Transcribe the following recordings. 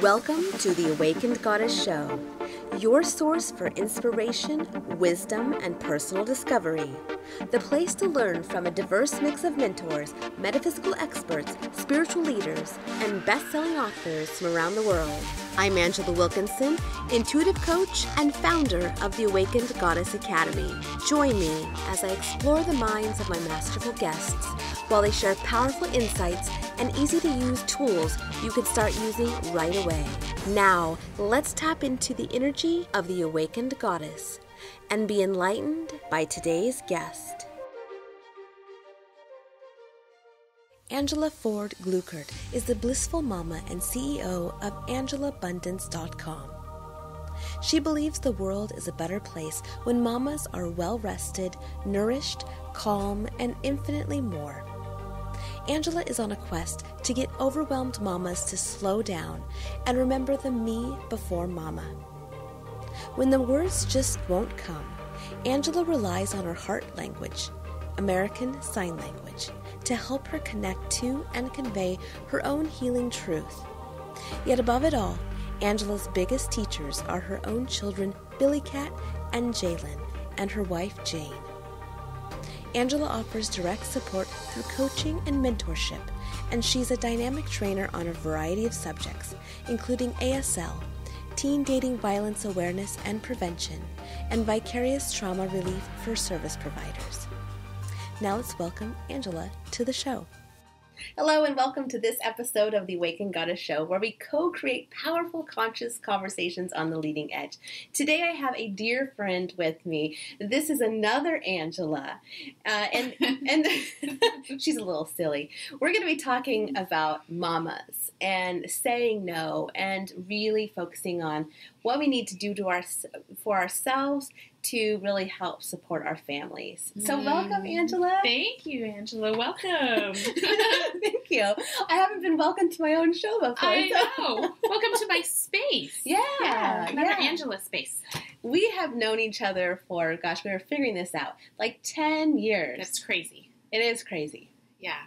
Welcome to the Awakened Goddess Show, your source for inspiration, wisdom, and personal discovery. The place to learn from a diverse mix of mentors, metaphysical experts, spiritual leaders, and best-selling authors from around the world. I'm Anjela Wilkinson, intuitive coach and founder of the Awakened Goddess Academy. Join me as I explore the minds of my masterful guests while they share powerful insights and easy-to-use tools you can start using right away. Now, let's tap into the energy of the Awakened Goddess and be enlightened by today's guest. Anjela Ford-Glueckert is the blissful mama and CEO of AnjelaAbundance.com. She believes the world is a better place when mamas are well-rested, nourished, calm, and infinitely more. Anjela is on a quest to get overwhelmed mamas to slow down and remember the me before mama. When the words just won't come, Anjela relies on her heart language, American Sign Language, to help her connect to and convey her own healing truth. Yet above it all, Anjela's biggest teachers are her own children, Billy Cat and Jalen, and her wife, Jane. Anjela offers direct support through coaching and mentorship, and she's a dynamic trainer on a variety of subjects, including ASL, teen dating violence awareness and prevention, and vicarious trauma relief for service providers. Now let's welcome Anjela to the show. Hello and welcome to this episode of the Awakened Goddess Show, where we co-create powerful, conscious conversations on the leading edge. Today I have a dear friend with me. This is another Anjela, and she's a little silly. We're going to be talking about mamas and saying no and really focusing on what we need to do for ourselves to really help support our families. So welcome, Anjela. Thank you, Angela. Welcome. Thank you. I haven't been welcomed to my own show before. I know. Welcome to my space. Another Angela space. We have known each other for, we were figuring this out, like 10 years. That's crazy. It is crazy. Yeah.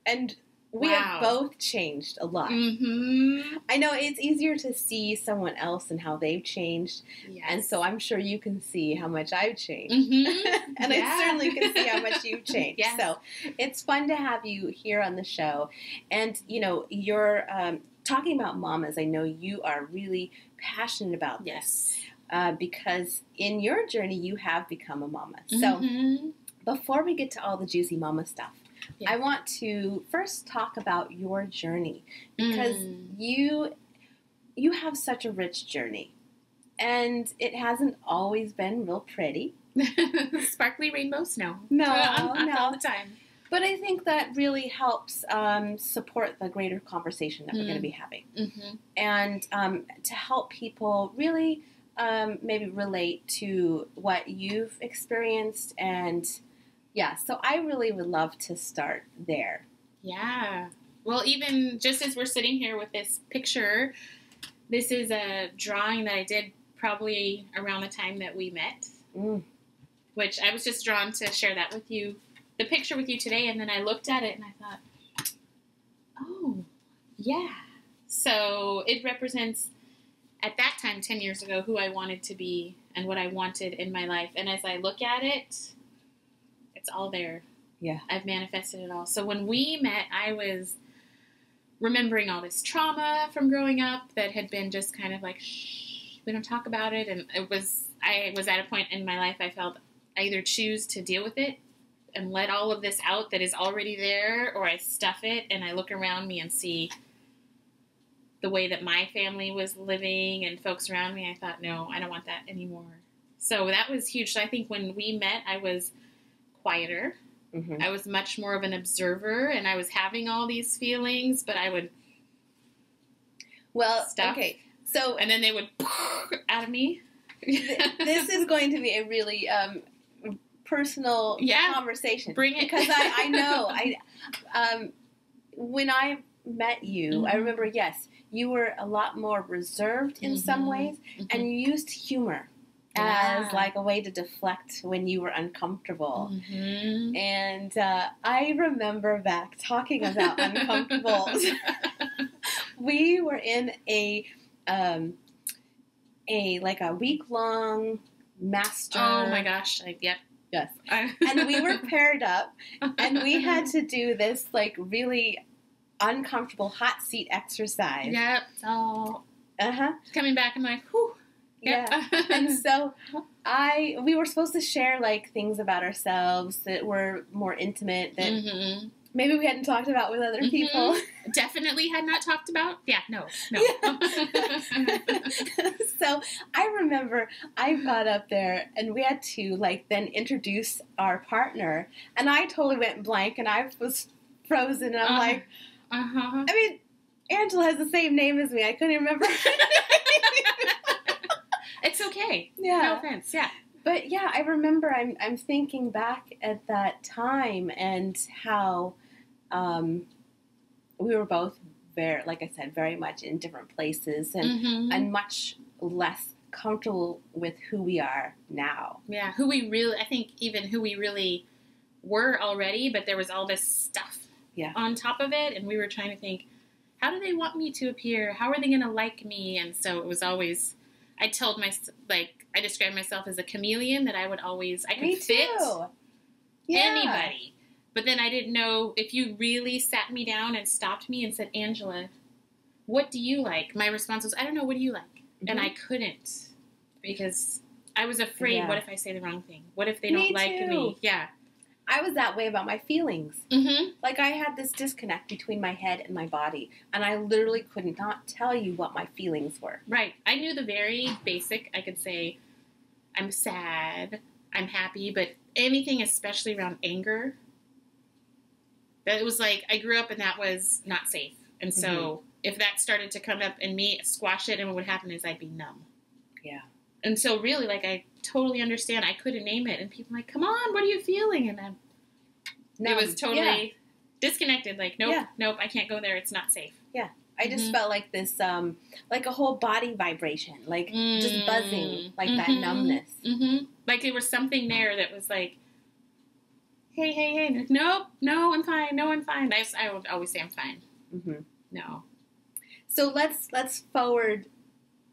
And we have both changed a lot. Mm-hmm. I know it's easier to see someone else and how they've changed. Yes. And so I'm sure you can see how much I've changed. Mm-hmm. And I certainly can see how much you've changed. Yes. So it's fun to have you here on the show. And, you know, you're talking about mamas. I know you are really passionate about this. Because in your journey, you have become a mama. So before we get to all the juicy mama stuff, I want to first talk about your journey, because you have such a rich journey, and it hasn't always been real pretty. Sparkly rainbows? No. No, not all the time. But I think that really helps support the greater conversation that we're going to be having, and to help people really maybe relate to what you've experienced. And so I really would love to start there. Yeah. Well, even just as we're sitting here with this picture, this is a drawing that I did probably around the time that we met, which I was just drawn to share that with you, the picture with you today, and then I looked at it and I thought, oh, yeah. So it represents, at that time, 10 years ago, who I wanted to be and what I wanted in my life. And as I look at it, it's all there. Yeah. I've manifested it all. So when we met, I was remembering all this trauma from growing up that had been just kind of like, shh, we don't talk about it. And I was at a point in my life I felt I either choose to deal with it and let all of this out that is already there, or I stuff it and I look around me and see the way that my family was living and folks around me. I thought, no, I don't want that anymore. So that was huge. So I think when we met, I was quieter. I was much more of an observer, and I was having all these feelings, but I would stuff. Okay. So, and then they would out of me. This is going to be a really personal conversation. Bring it. Because I know when I met you, I remember, you were a lot more reserved in some ways, and you used humor as like a way to deflect when you were uncomfortable. And I remember back talking about uncomfortable we were in a like a week-long master. Oh my gosh. Yep. Yes. And we were paired up, and we had to do this like really uncomfortable hot seat exercise. Yep. So coming back, I'm like, whew. Yep. Yeah. And so we were supposed to share like things about ourselves that were more intimate that maybe we hadn't talked about with other people. Definitely had not talked about. Yeah, no. Yeah. So I remember I got up there and we had to like then introduce our partner, and I totally went blank and I was frozen, and I'm like, I mean, Anjela has the same name as me. I couldn't remember. It's okay. Yeah. No offense. Yeah. But yeah, I remember I'm thinking back at that time and how we were both very, like I said, very much in different places and much less comfortable with who we are now. Yeah, I think even who we really were already, but there was all this stuff on top of it, and we were trying to think, how do they want me to appear? How are they going to like me? And so it was always, I described myself as a chameleon, that I could fit anybody. But then I didn't know, if you really sat me down and stopped me and said, Anjela, what do you like? My response was, I don't know, what do you like? And I couldn't, because I was afraid, what if I say the wrong thing? What if they don't like me? Yeah. I was that way about my feelings. Like I had this disconnect between my head and my body, and I literally could not tell you what my feelings were. Right. I knew the very basic. I could say, I'm sad, I'm happy, but anything especially around anger, that it was like, I grew up and that was not safe. And so if that started to come up in me, squash it, and what would happen is I'd be numb. Yeah. And so really, like, I totally understand. I couldn't name it. And people were like, come on, what are you feeling? And it was totally disconnected. Like, nope, I can't go there. It's not safe. Yeah. I just felt like this, like a whole body vibration, like just buzzing, like that numbness. Like there was something there that was like, hey. Nope, no, I'm fine. No, I'm fine. I would always say I'm fine. No. So let's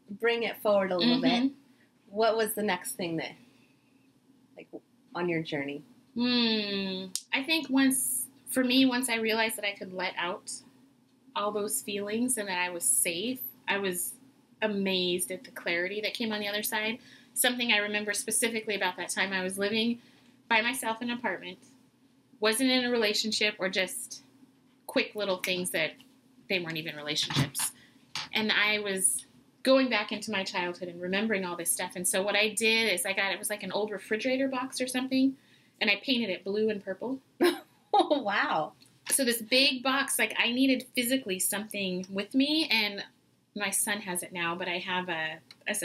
bring it forward a little bit. What was the next thing that, like, on your journey? I think once I realized that I could let out all those feelings and that I was safe, I was amazed at the clarity that came on the other side. Something I remember specifically about that time, I was living by myself in an apartment, wasn't in a relationship, or just quick little things that they weren't even relationships. And I was going back into my childhood and remembering all this stuff. And so what I did is it was like an old refrigerator box or something, and I painted it blue and purple. Oh, wow. So this big box, like, I needed physically something with me, and my son has it now, but I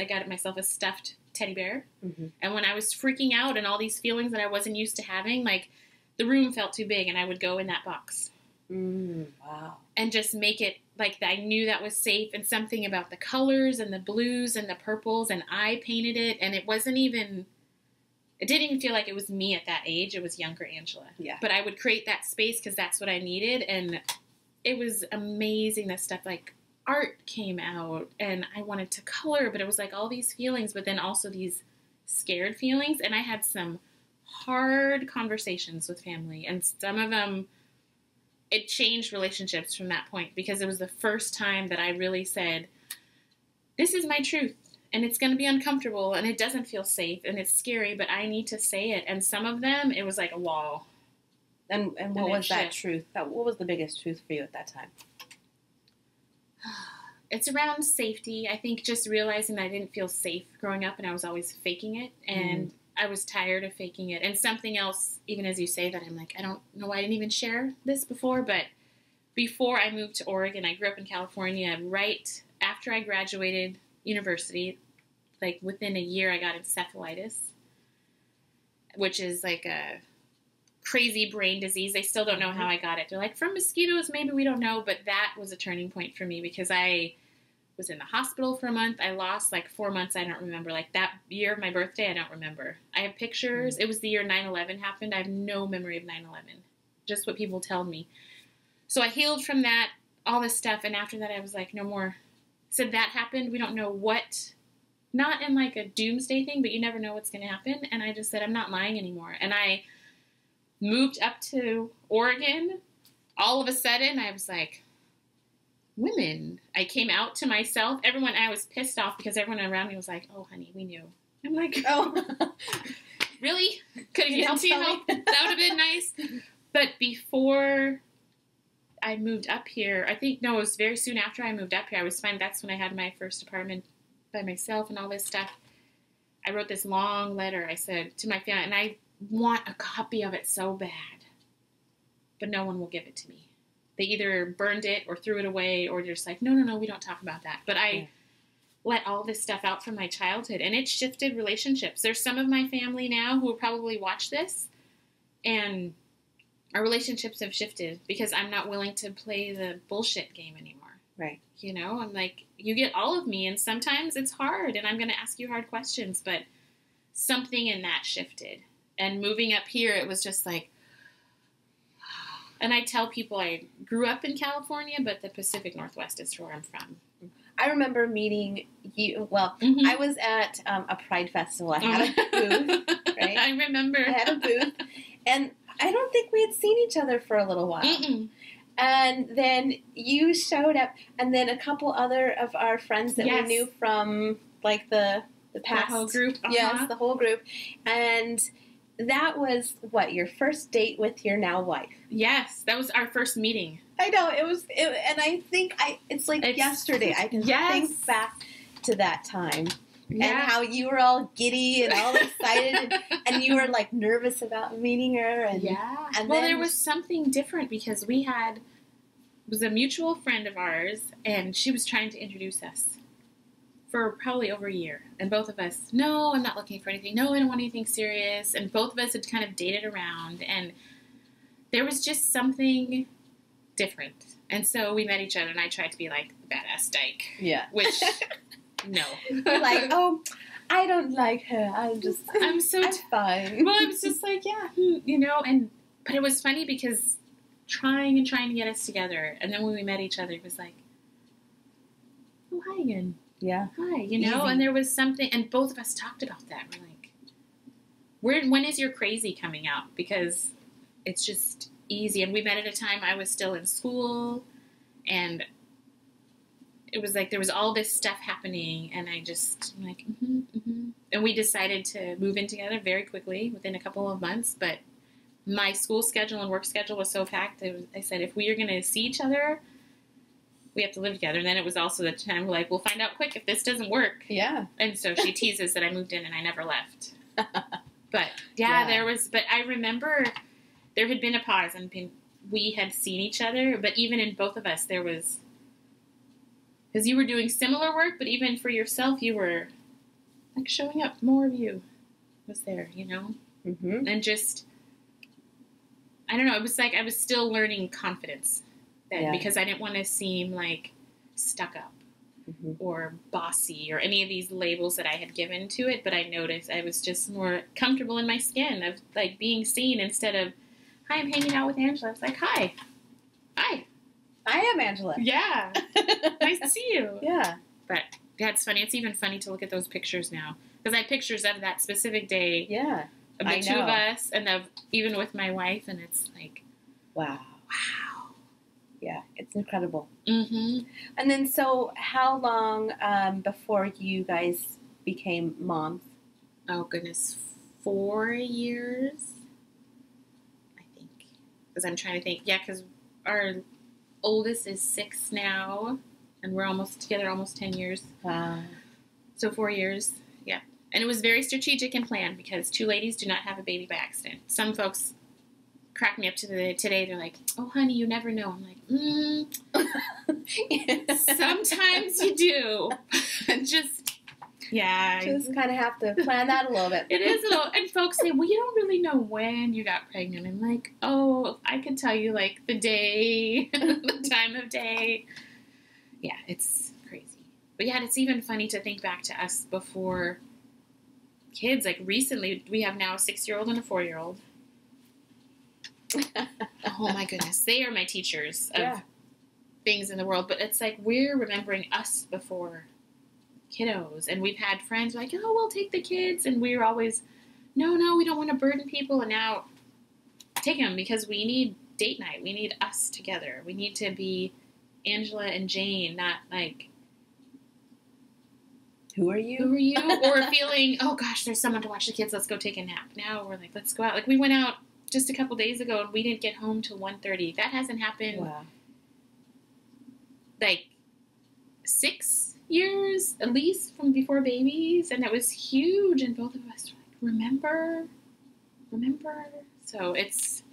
got myself a stuffed teddy bear. And when I was freaking out and all these feelings that I wasn't used to having, like, the room felt too big, and I would go in that box. Wow. And just make it like I knew that was safe, and something about the colors and the blues and the purples, and I painted it, and it didn't even feel like it was me at that age. It was younger Anjela. Yeah. But I would create that space because that's what I needed, and it was amazing that stuff, like, art came out, and I wanted to color, but it was like all these feelings, but then also these scared feelings, and I had some hard conversations with family, and some of them, it changed relationships from that point, because it was the first time that I really said, this is my truth, and it's going to be uncomfortable, and it doesn't feel safe, and it's scary, but I need to say it. And some of them, it was like a wall. And what was that truth? What was the biggest truth for you at that time? It's around safety. I think just realizing that I didn't feel safe growing up, and I was always faking it, and I was tired of faking it. And something else, even as you say that, I'm like, I don't know why I didn't even share this before, but before I moved to Oregon, I grew up in California. Right after I graduated university, like within a year, I got encephalitis, which is like a crazy brain disease. They still don't know how I got it. They're like, from mosquitoes, maybe, we don't know. But that was a turning point for me, because I was in the hospital for a month. I lost like 4 months. I don't remember. Like that year of my birthday, I don't remember. I have pictures. It was the year 9/11 happened. I have no memory of 9/11. Just what people tell me. So I healed from that. all this stuff. And after that, I was like, no more. Said that happened. We don't know what, not in like a doomsday thing, but you never know what's going to happen. And I just said, I'm not lying anymore. And I moved up to Oregon. All of a sudden, I was like, women. I came out to myself. I was pissed off because everyone around me was like, oh, honey, we knew. I'm like, oh, really? Couldn't you help me help? That would have been nice. But before I moved up here, it was very soon after I moved up here. I was fine. That's when I had my first apartment by myself and all this stuff. I wrote this long letter, I said, to my family, and I want a copy of it so bad, but no one will give it to me. They either burned it or threw it away, or they're just like, no, we don't talk about that. But I let all this stuff out from my childhood, and it shifted relationships. There's some of my family now who will probably watch this, and our relationships have shifted because I'm not willing to play the bullshit game anymore. Right. You know, I'm like, you get all of me, and sometimes it's hard, and I'm going to ask you hard questions, but something in that shifted. And moving up here, it was just like, and I tell people I grew up in California, but the Pacific Northwest is where I'm from. I remember meeting you. Well, I was at a Pride festival. I had a booth, right? I remember. I had a booth, and I don't think we had seen each other for a little while. Mm-mm. And then you showed up, and then a couple other of our friends that we knew from like the past. The whole group. Yes, the whole group. And that was, what, your first date with your now wife? Yes, that was our first meeting. I know, and I think it's like yesterday. I can think back to that time. Yeah. And how you were all giddy and all excited, and you were like nervous about meeting her. And and well, there was something different because it was a mutual friend of ours, and she was trying to introduce us for probably over a year. And both of us, no, I'm not looking for anything. No, I don't want anything serious. And both of us had kind of dated around, and there was just something different. And so we met each other, and I tried to be like the badass dyke. Yeah. Which... No. We're like, oh, I don't like her. I'm fine. Well, I was just like, yeah, you know, but it was funny because trying to get us together, and then when we met each other, it was like, oh, hi again. Yeah. Hi, you know, and there was something, and both of us talked about that. We're like, when is your crazy coming out? Because it's just easy. And we met at a time I was still in school, and it was like there was all this stuff happening, and I'm like, and we decided to move in together very quickly within a couple of months. But my school schedule and work schedule was so packed. I said, if we are going to see each other, we have to live together. And then it was also the time we're like, we'll find out quick if this doesn't work. Yeah. And so she teases that I moved in and I never left. But but I remember there had been a pause, and we had seen each other, but even in both of us, there was. Because you were doing similar work, but even for yourself, you were, like, showing up. More of you was there, you know? Mm-hmm. And just, I don't know, it was like I was still learning confidence then because I didn't want to seem, like, stuck up or bossy or any of these labels that I had given to it, but I noticed I was just more comfortable in my skin of, like, being seen instead of, hi, I'm hanging out with Anjela. I was like, hi. I am Anjela. Yeah. Nice to see you. Yeah. But, yeah, it's funny. It's even funny to look at those pictures now. Because I have pictures of that specific day. Yeah. Of the two of us, and of even with my wife, and it's like... Wow. Yeah, it's incredible. Mm-hmm. And then, so, how long before you guys became moms? Oh, goodness. 4 years? I think. Because I'm trying to think. Yeah, because our... oldest is 6 now, and we're almost together almost 10 years. Wow. So 4 years, yeah. And it was very strategic and planned because 2 ladies do not have a baby by accident. Some folks crack me up today. They're like, oh, honey, you never know. I'm like, sometimes you do. Just kind of have to plan that a little bit. It is a little, and folks say, well, you don't really know when you got pregnant. I'm like, oh, I could tell you, like, the day, the time of day. Yeah, it's crazy. But yeah, it's even funny to think back to us before kids. Like, recently, we have now a 6-year-old and a 4-year-old. Oh, my goodness. They are my teachers. things in the world, but it's like we're remembering us before kiddos. And we've had friends like, oh, we'll take the kids. And we're always, no, we don't want to burden people. And now take them because we need date night. We need us together. We need to be Anjela and Jane, not like, who are you? Who are you? Or feeling, oh gosh, there's someone to watch the kids. Let's go take a nap. Now we're like, let's go out. Like we went out just a couple days ago and we didn't get home till 1:30. That hasn't happened. Wow. Like 6 years at least from before babies, and it was huge. And both of us were like, remember. So it's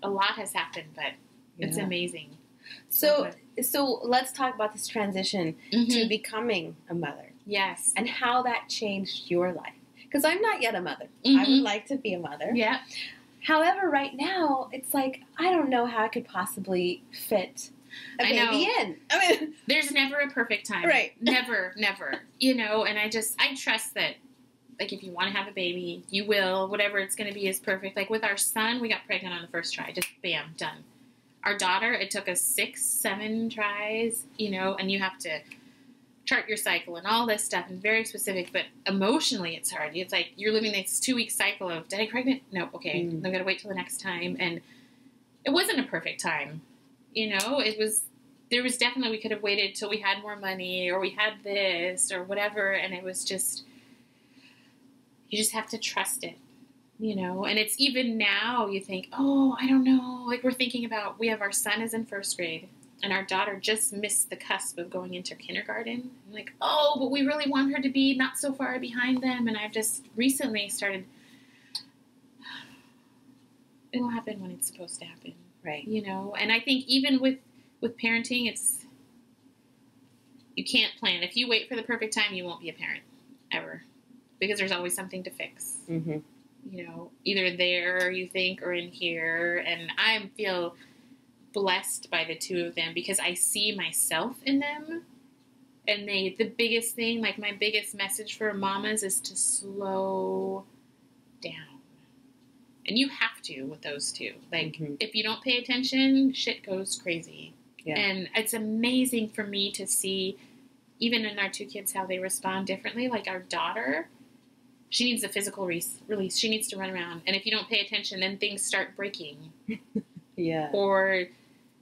a lot has happened, but it's amazing. So let's talk about this transition to becoming a mother. Yes. And how that changed your life. Because I'm not yet a mother. I would like to be a mother. Yeah. However, right now, it's like, I don't know how I could possibly fit a baby in. I mean, there's never a perfect time. Right. Never. You know, and I trust that, like, if you want to have a baby, you will. Whatever it's going to be is perfect. Like, with our son, we got pregnant on the first try. Just bam, done. Our daughter, it took us 6, 7 tries, you know, and you have to chart your cycle and all this stuff and very specific, but emotionally it's hard. It's like you're living this 2-week cycle of, did I pregnant? No, okay. I'm going to wait till the next time. And it wasn't a perfect time. You know, there was definitely, we could have waited till we had more money or we had this or whatever. And it was just, you just have to trust it, you know? And it's even now you think, oh, I don't know. Like we're thinking about, we have our son is in 1st grade. And our daughter just missed the cusp of going into kindergarten. I'm like, oh, but we really want her to be not so far behind them. And I've just recently started, it'll happen when it's supposed to happen. Right. You know, and I think even with parenting, you can't plan. If you wait for the perfect time, you won't be a parent, ever. Because there's always something to fix. Mm-hmm. You know, either there, you think, or in here. And I feel blessed by the two of them because I see myself in them, and the biggest thing, like my biggest message for mamas is to slow down, and you have to with those two. Like if you don't pay attention, shit goes crazy. And it's amazing for me to see, even in our 2 kids, how they respond differently. Like our daughter, she needs a physical release. She needs to run around, and if you don't pay attention, then things start breaking. Or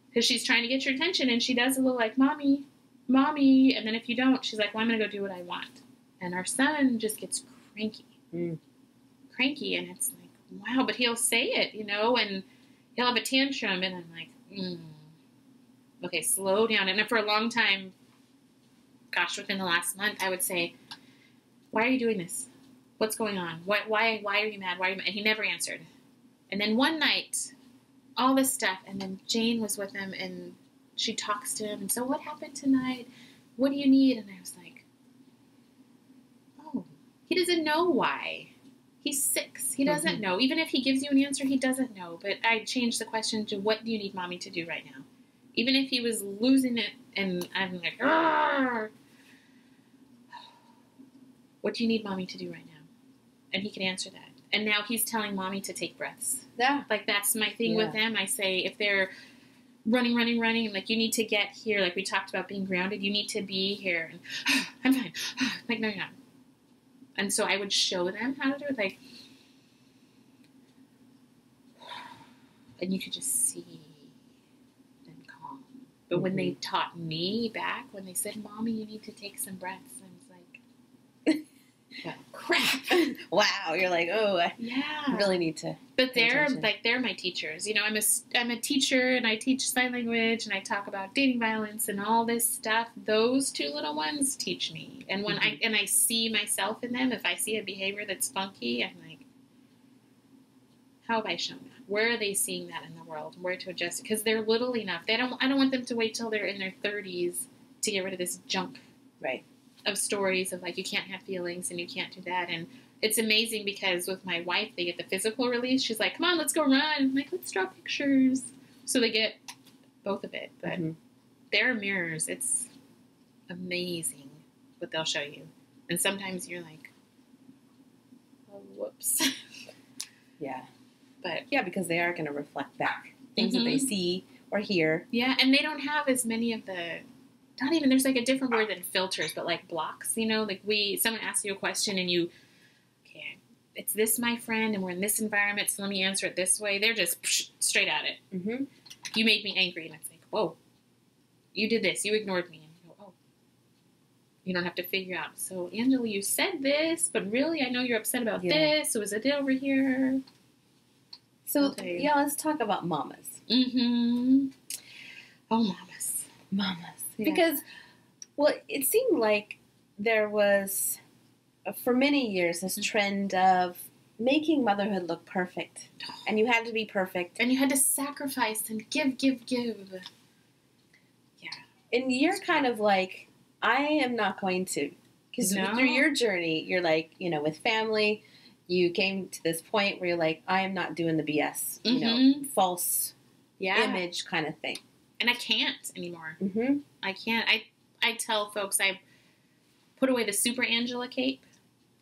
because she's trying to get your attention, and she does a little like, mommy, and then if you don't, she's like, well, I'm going to go do what I want. And our son just gets cranky, and it's like, wow, but he'll say it, you know, and he'll have a tantrum, and I'm like, okay, slow down. And for a long time, gosh, within the last month, I would say, why are you doing this? What's going on? Why are you mad? Why are you mad? And he never answered. And then one night, all this stuff, and then Jane was with him, and she talks to him, and so what happened tonight? What do you need? And I was like, oh, he doesn't know why. He's 6. He doesn't know. Even if he gives you an answer, he doesn't know. But I changed the question to, what do you need mommy to do right now? Even if he was losing it, and I'm like, argh, what do you need mommy to do right now? And he can answer that. And now he's telling mommy to take breaths. Yeah. Like, that's my thing with them. I say, if they're running, like, you need to get here. Like, we talked about being grounded. You need to be here. And, I'm fine. Like, no, you're not. And so I would show them how to do it. Like, and you could just see them calm. But when they taught me back, when they said, mommy, you need to take some breaths, I was like, well, crap. Wow, you're like, oh, I really need to. But they're my teachers. You know, I'm a teacher, and I teach sign language, and I talk about dating violence and all this stuff. Those 2 little ones teach me, and when I see myself in them, if I see a behavior that's funky, I'm like, how have I shown that? Where are they seeing that in the world? Where to adjust it? Because they're little enough. I don't want them to wait till they're in their 30s to get rid of this junk. Right. Of stories of like, you can't have feelings and you can't do that. And it's amazing because with my wife, they get the physical release. She's like, come on, let's go run. I'm like, let's draw pictures. So they get both of it. But they're mirrors. It's amazing what they'll show you. And sometimes you're like, oh, whoops. Yeah. But yeah, because they are going to reflect back things that they see or here. Yeah, and they don't have as many of the, not even, there's like a different word than filters, but like blocks, you know, like someone asks you a question and you, okay, it's this, my friend, and we're in this environment, so let me answer it this way. They're just straight at it. Mm-hmm. You made me angry, and it's like, whoa, you did this, you ignored me, and you go, oh, you don't have to figure out, so Anjela, you said this, but really, I know you're upset about this, so is it over here? So, yeah, let's talk about mamas. Mm-hmm. Oh, mamas. Mamas. Yeah. Because, well, it seemed like there was, for many years, this trend of making motherhood look perfect. And you had to be perfect. And you had to sacrifice and give. Yeah. And you're kind of like, I am not going to. Because through your journey, you're like, you know, with family, you came to this point where you're like, I am not doing the BS, you know, false image kind of thing. And I can't anymore. Mm-hmm. I can't. I tell folks I put away the super Anjela cape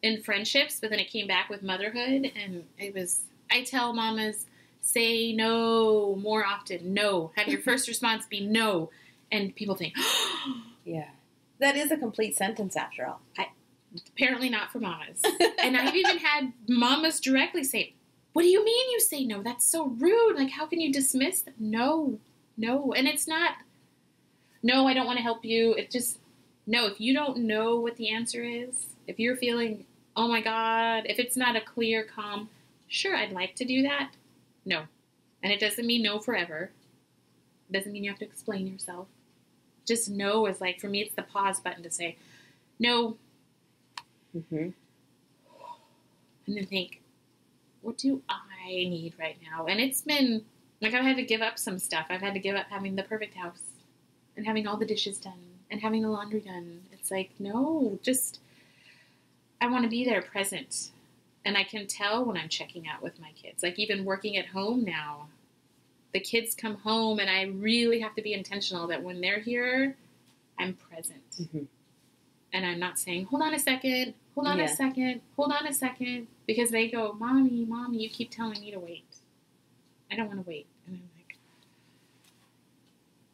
in friendships, but then it came back with motherhood, and I tell mamas, say no more often. No. Have your first response be no. And people think, yeah. That is a complete sentence after all. Apparently not for mamas. And I've even had mamas directly say, what do you mean you say no? That's so rude. Like, how can you dismiss them? No. And it's not, no, I don't want to help you. It's just, no, if you don't know what the answer is, if you're feeling, oh my God, if it's not a clear, calm, sure, I'd like to do that. No. And it doesn't mean no forever. It doesn't mean you have to explain yourself. Just no is like, for me, it's the pause button to say, no. Mm-hmm. And then think, what do I need right now? And it's been, like, I've had to give up some stuff. I've had to give up having the perfect house and having all the dishes done and having the laundry done. It's like, no, just, I want to be there present. And I can tell when I'm checking out with my kids. Like, even working at home now, the kids come home and I really have to be intentional that when they're here, I'm present. Mm-hmm. And I'm not saying, hold on a second, hold on a second, because they go, Mommy, you keep telling me to wait. I don't want to wait. And I'm like,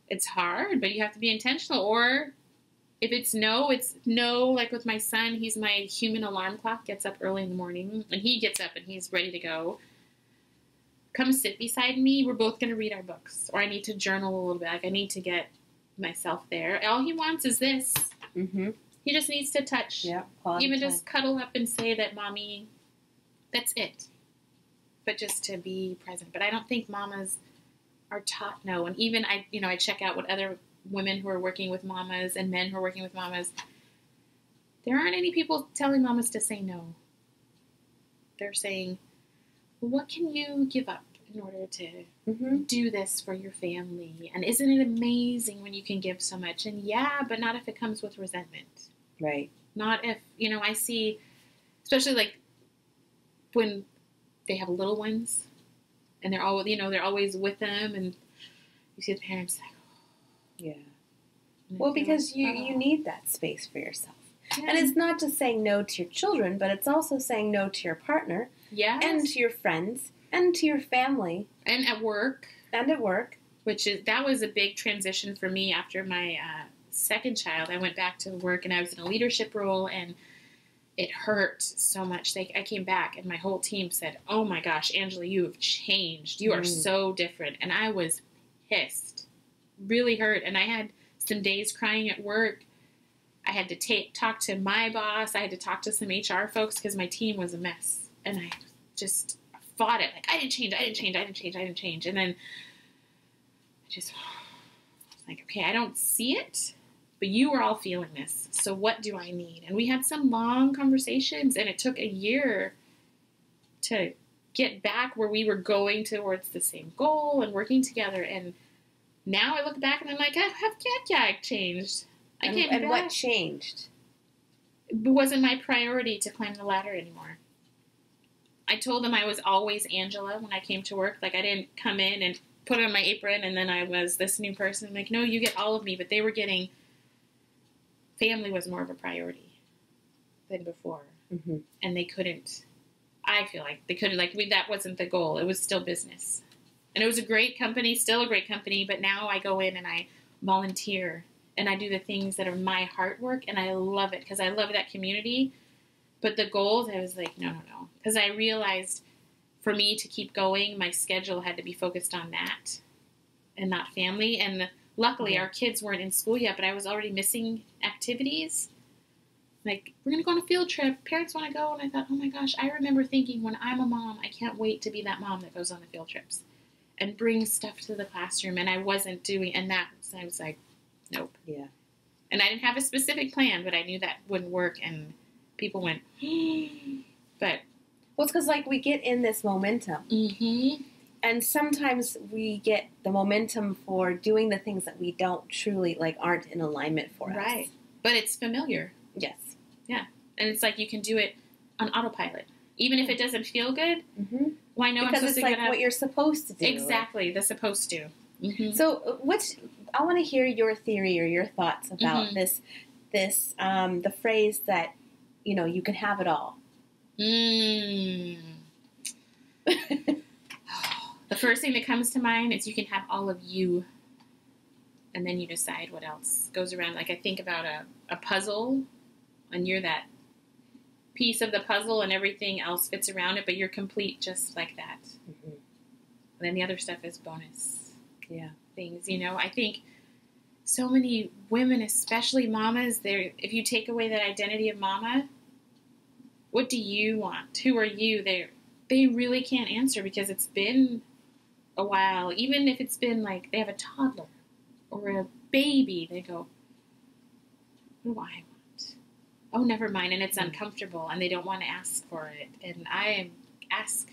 it's hard, but you have to be intentional. Or if it's no, like with my son, he's my human alarm clock, gets up early in the morning, and he gets up and he's ready to go. Come sit beside me. We're both going to read our books. Or I need to journal a little bit. Like, I need to get myself there. All he wants is this. Mm-hmm. He just needs to touch. Yeah, even just cuddle up and say that, Mommy, that's it. But just to be present. But I don't think mamas are taught no. And even I check out what other women who are working with mamas and men who are working with mamas. There aren't any people telling mamas to say no. They're saying, well, what can you give up in order to do this for your family? And isn't it amazing when you can give so much? And yeah, but not if it comes with resentment. Right. Not if, I see, especially like when they have little ones and they're always with them, and you see the parents like, yeah. Well, because like, you need that space for yourself. Yeah. And it's not just saying no to your children, but it's also saying no to your partner. Yes. And to your friends. And to your family. And at work. That was a big transition for me after my second child. I went back to work and I was in a leadership role, and it hurt so much. I came back and my whole team said, oh my gosh, Anjela, you have changed. You are so different. And I was pissed. Really hurt. And I had some days crying at work. I had to talk to my boss. I had to talk to some HR folks because my team was a mess. And I just fought it. Like, I didn't change. And then I just was like, okay, I don't see it, but you are all feeling this. So what do I need? And we had some long conversations, and it took a year to get back where we were going towards the same goal and working together. And now I look back and I'm like, I changed. And what changed? It wasn't my priority to climb the ladder anymore. I told them I was always Anjela when I came to work. Like, I didn't come in and put on my apron and then I was this new person. I'm like, no, you get all of me. But they were getting, family was more of a priority than before. Mm-hmm. And they couldn't, I feel like they couldn't, that wasn't the goal. It was still business. And it was a great company, still a great company, but now I go in and I volunteer and I do the things that are my heart work, and I love it because I love that community. But the goals, I was like, no. Because I realized for me to keep going, my schedule had to be focused on that and not family. And luckily, our kids weren't in school yet, but I was already missing activities. Like, we're going to go on a field trip. Parents want to go. And I thought, oh my gosh, I remember thinking when I'm a mom, I can't wait to be that mom that goes on the field trips and brings stuff to the classroom. And I wasn't doing, and that, so I was like, nope. Yeah. And I didn't have a specific plan, but I knew that wouldn't work. And people went, but. Well, it's because, like, we get in this momentum. Mm-hmm. And sometimes we get the momentum for doing the things that we don't truly, like, aren't in alignment for us. Right. But it's familiar. Yes. Yeah. And it's like you can do it on autopilot. Even if it doesn't feel good, well, I know because I'm supposed it's to like get up. what you're supposed to do. Exactly. The supposed to. Mm-hmm. So I want to hear your theory or your thoughts about this, the phrase that, you can have it all. The first thing that comes to mind is you can have all of you, and then you decide what else goes around. Like, I think about a puzzle, and you're that piece of the puzzle, and everything else fits around it, but you're complete just like that. Mm-hmm. And then the other stuff is bonus things, I think so many women, especially mamas, if you take away that identity of mama, what do you want? Who are you? They really can't answer because it's been a while. Even if it's been like they have a toddler or a baby, they go, what do I want? Oh, never mind. And it's uncomfortable and they don't want to ask for it. And I am ask.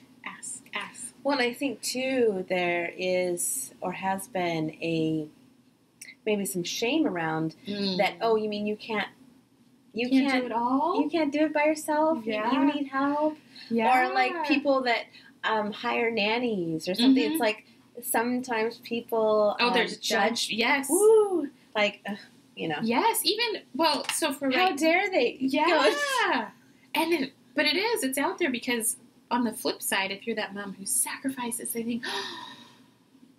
Well, I think too there is or has been maybe some shame around that. Oh, you mean you can't do it all? You can't do it by yourself. Yeah. You need help. Yeah. Or like people that hire nannies or something. It's like sometimes people there's a judge. Yes. Woo, like Yes. Even so for how dare they? Yeah. But it's out there because on the flip side, if you're that mom who sacrifices, they think, oh,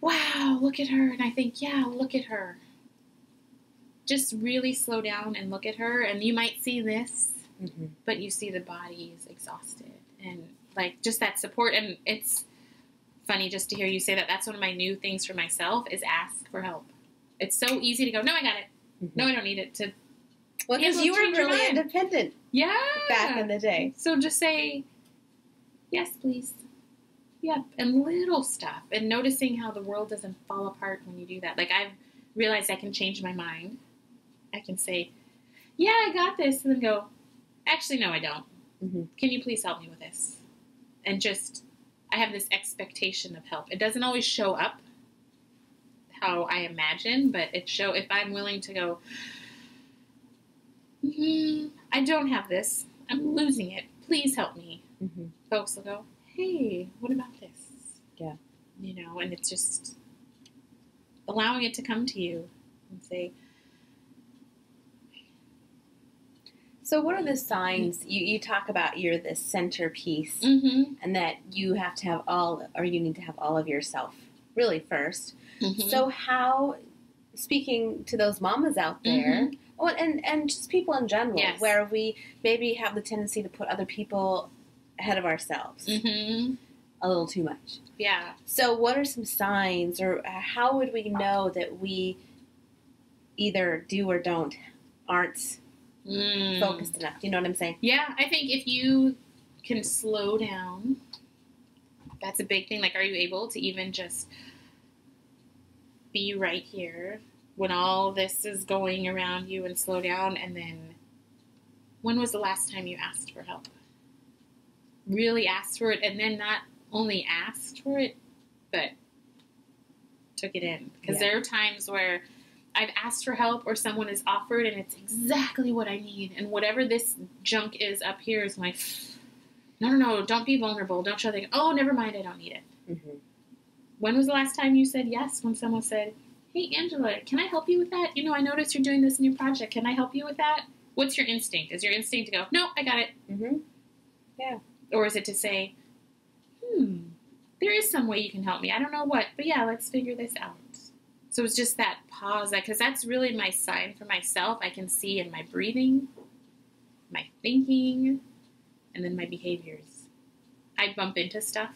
wow, look at her, and I think, yeah, look at her. Just really slow down and look at her, and you might see this, but you see the body is exhausted, and like just that support. And it's funny just to hear you say that. That's one of my new things for myself is ask for help. It's so easy to go, no, I got it. No, I don't need it. Well, because you were really independent. Yeah. Back in the day. So just say, yes, please. Yep. And little stuff, and noticing how the world doesn't fall apart when you do that. Like I've realized I can change my mind. I can say, yeah, I got this, and then go, actually, no, I don't. Can you please help me with this? And I have this expectation of help. It doesn't always show up how I imagine, but if I'm willing to go, I don't have this. I'm losing it. Please help me. Folks will go, hey, what about this? Yeah. And it's just allowing it to come to you and say. So what are the signs? You talk about you're the centerpiece and that you have to have you need to have all of yourself really first. So how, speaking to those mamas out there, and just people in general, where we maybe have the tendency to put other people ahead of ourselves a little too much. Yeah. So what are some signs, or how would we know that we either do or aren't focused enough? You know what I'm saying? Yeah, I think if you can slow down, that's a big thing. Like, are you able to even just be right here when all this is going around you and slow down? And then, when was the last time you asked for help? Really asked for it, and then not only asked for it, but took it in. Because there are times where I've asked for help or someone is offered and it's exactly what I need. And whatever this junk is up here is like, no, don't be vulnerable. Don't show that. Oh, never mind. I don't need it. When was the last time you said yes when someone said, hey, Anjela, can I help you with that? I noticed you're doing this new project. Can I help you with that? What's your instinct? Is your instinct to go, no, I got it? Yeah. Or is it to say, there is some way you can help me. I don't know what, but yeah, let's figure this out. So it's just that pause, because that's really my sign for myself. I can see in my breathing, my thinking, and then my behaviors. I bump into stuff.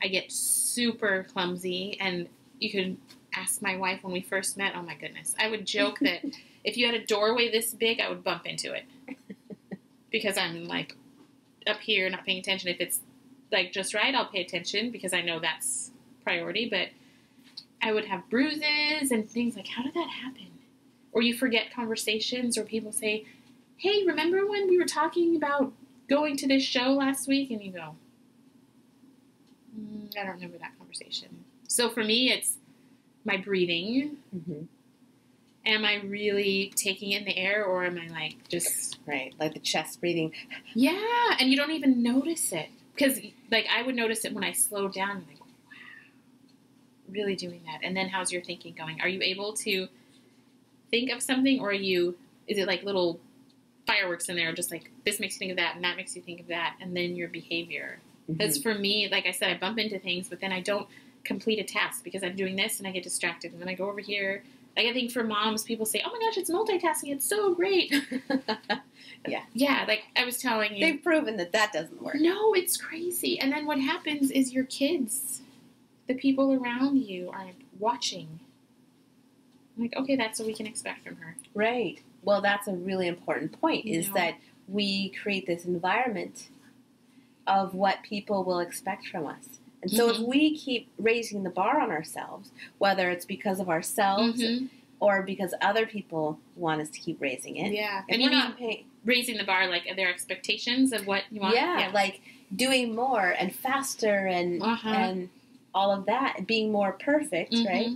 I get super clumsy, and you can ask my wife when we first met. Oh my goodness. I would joke that if you had a doorway this big, I would bump into it. Because I'm like up here not paying attention. If it's like just right, I'll pay attention because I know that's priority, but I would have bruises and things like, how did that happen? Or you forget conversations, or people say, hey, remember when we were talking about going to this show last week? And you go, I don't remember that conversation. So for me, it's my breathing. Mm-hmm. Am I really taking in the air, or am I like just... Right, like the chest breathing. Yeah, and you don't even notice it. Because like I would notice it when I slowed down. I'm like, wow, really doing that. And then how's your thinking going? Are you able to think of something, or is it like little fireworks in there, just like this makes you think of that and that makes you think of that, and then your behavior? Because for me, like I said, I bump into things, but then I don't complete a task because I'm doing this and I get distracted. And then I go over here. Like I think for moms, people say, oh my gosh, it's multitasking. It's so great. Yeah. Yeah, like I was telling you. They've proven that doesn't work. No, it's crazy. And then what happens is your kids, the people around you are watching. I'm like, okay, that's what we can expect from her. Right. Well, that's a really important point, is that we create this environment of what people will expect from us. And so if we keep raising the bar on ourselves, whether it's because of ourselves or because other people want us to keep raising it. Yeah. And you're not raising the bar, like their expectations of what you want. Yeah, like doing more and faster and all of that, being more perfect, right?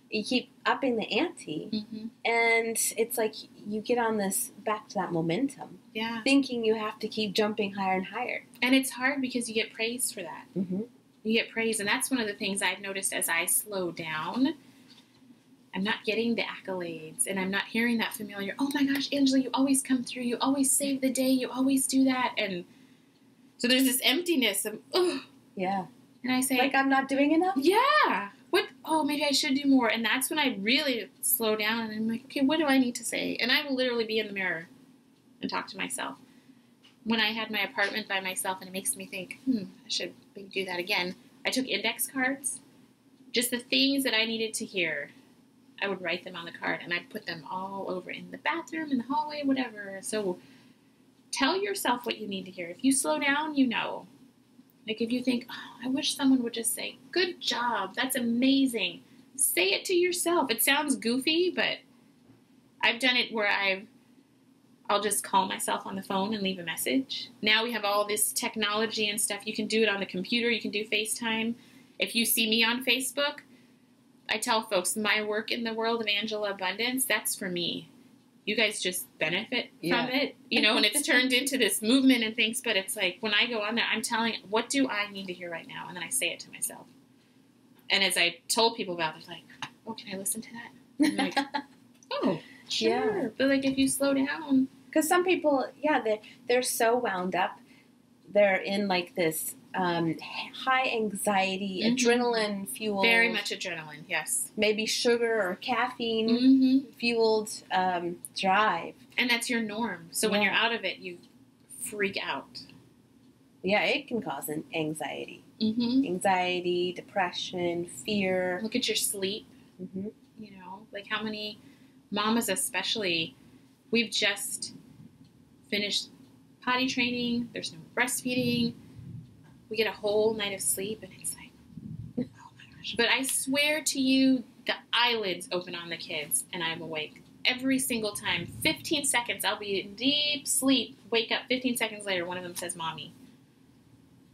You keep upping the ante, and it's like you get on this, back to that momentum, thinking you have to keep jumping higher and higher. And it's hard because you get praise for that. You get praise, and that's one of the things I've noticed as I slow down. I'm not getting the accolades, and I'm not hearing that familiar, oh my gosh, Anjela, you always come through, you always save the day, you always do that, and so there's this emptiness of, oh. Yeah. And I say, like I'm not doing enough? Yeah. What? Oh, maybe I should do more. And that's when I really slow down, and I'm like, okay, what do I need to say? And I will literally be in the mirror and talk to myself. When I had my apartment by myself, and it makes me think, I should maybe do that again. I took index cards, just the things that I needed to hear. I would write them on the card, and I'd put them all over in the bathroom, in the hallway, whatever. So tell yourself what you need to hear. If you slow down, you know. Like if you think, oh, I wish someone would just say, good job, that's amazing. Say it to yourself. It sounds goofy, but I've done it where I'll just call myself on the phone and leave a message. Now we have all this technology and stuff. You can do it on the computer. You can do FaceTime. If you see me on Facebook, I tell folks my work in the world of Anjela Abundance, that's for me. You guys just benefit from it, and it's turned into this movement and things, but it's like when I go on there, I'm telling, what do I need to hear right now? And then I say it to myself. And as I told people about it, like, oh, can I listen to that? And I'm like, oh, sure. Yeah. But like if you slow down. Because some people, they're so wound up. They're in like this high anxiety, adrenaline fueled. Very much adrenaline, yes. Maybe sugar or caffeine fueled drive. And that's your norm. So when you're out of it, you freak out. Yeah, it can cause an anxiety. Anxiety, depression, fear. Look at your sleep. Like how many mamas especially, we've just finished potty training. There's no breastfeeding. We get a whole night of sleep, and it's like, oh my gosh. But I swear to you, the eyelids open on the kids, and I'm awake every single time. 15 seconds, I'll be in deep sleep, wake up 15 seconds later, one of them says, Mommy.